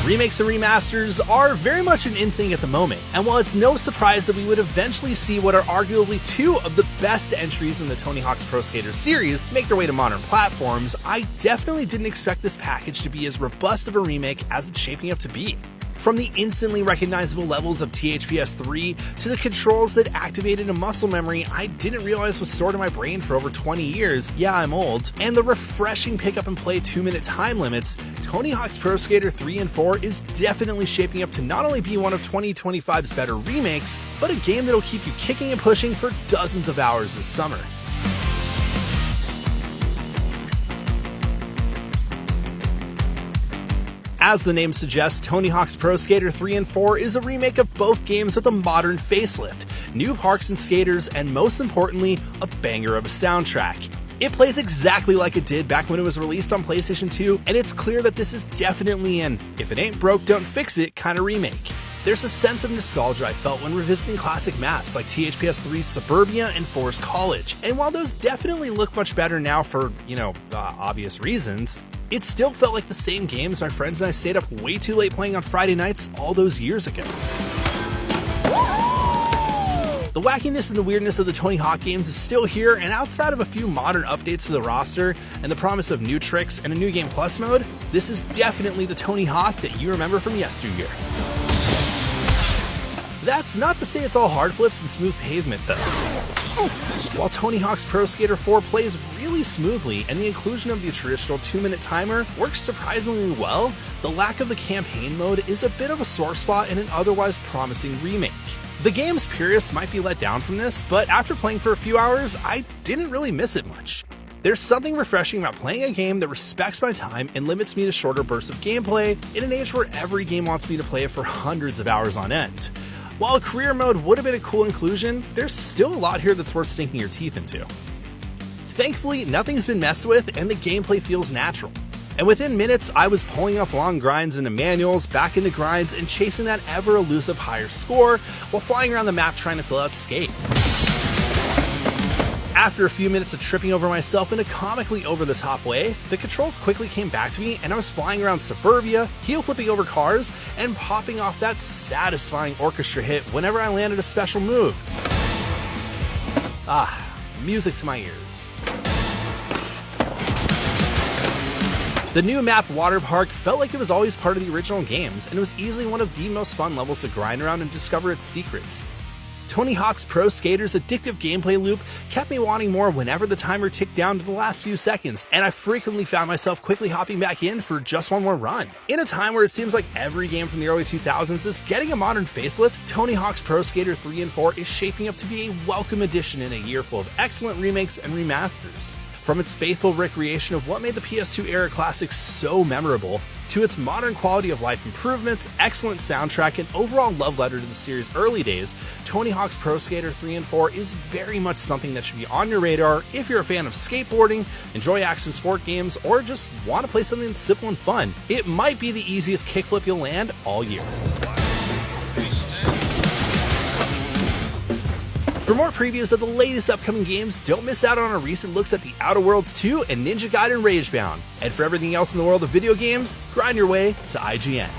Remakes and remasters are very much an in thing at the moment, and while it's no surprise that we would eventually see what are arguably two of the best entries in the Tony Hawk's Pro Skater series make their way to modern platforms, I definitely didn't expect this package to be as robust of a remake as it's shaping up to be. From the instantly recognizable levels of THPS 3 to the controls that activated a muscle memory I didn't realize was stored in my brain for over 20 years, yeah I'm old, and the refreshing pick up and play 2-minute time limits, Tony Hawk's Pro Skater 3 and 4 is definitely shaping up to not only be one of 2025's better remakes, but a game that'll keep you kicking and pushing for dozens of hours this summer. As the name suggests, Tony Hawk's Pro Skater 3 and 4 is a remake of both games with a modern facelift, new parks and skaters, and most importantly, a banger of a soundtrack. It plays exactly like it did back when it was released on PlayStation 2, and it's clear that this is definitely an if it ain't broke, don't fix it kind of remake. There's a sense of nostalgia I felt when revisiting classic maps like THPS 3's Suburbia and Forest College, and while those definitely look much better now for, obvious reasons, it still felt like the same games my friends and I stayed up way too late playing on Friday nights all those years ago. The wackiness and the weirdness of the Tony Hawk games is still here, and outside of a few modern updates to the roster and the promise of new tricks and a new game plus mode, this is definitely the Tony Hawk that you remember from yesteryear. That's not to say it's all hard flips and smooth pavement though. While Tony Hawk's Pro Skater 4 plays really smoothly and the inclusion of the traditional 2-minute timer works surprisingly well, the lack of the campaign mode is a bit of a sore spot in an otherwise promising remake. The game's purists might be let down from this, but after playing for a few hours, I didn't really miss it much. There's something refreshing about playing a game that respects my time and limits me to shorter bursts of gameplay in an age where every game wants me to play it for hundreds of hours on end. While a career mode would have been a cool inclusion, there's still a lot here that's worth sinking your teeth into. Thankfully, nothing's been messed with and the gameplay feels natural. And within minutes, I was pulling off long grinds into manuals, back into grinds, and chasing that ever-elusive higher score while flying around the map trying to fill out skate. After a few minutes of tripping over myself in a comically over-the-top way, the controls quickly came back to me and I was flying around Suburbia, heel flipping over cars, and popping off that satisfying orchestra hit whenever I landed a special move. Music to my ears. The new map Water Park felt like it was always part of the original games, and it was easily one of the most fun levels to grind around and discover its secrets. Tony Hawk's Pro Skater's addictive gameplay loop kept me wanting more whenever the timer ticked down to the last few seconds, and I frequently found myself quickly hopping back in for just one more run. In a time where it seems like every game from the early 2000s is getting a modern facelift, Tony Hawk's Pro Skater 3 and 4 is shaping up to be a welcome addition in a year full of excellent remakes and remasters. From its faithful recreation of what made the PS2 era classic so memorable, to its modern quality of life improvements, excellent soundtrack, and overall love letter to the series' early days, Tony Hawk's Pro Skater 3 and 4 is very much something that should be on your radar if you're a fan of skateboarding, enjoy action sport games, or just want to play something that's simple and fun. It might be the easiest kickflip you'll land all year. For more previews of the latest upcoming games, don't miss out on our recent looks at The Outer Worlds 2 and Ninja Gaiden Ragebound. And for everything else in the world of video games, grind your way to IGN.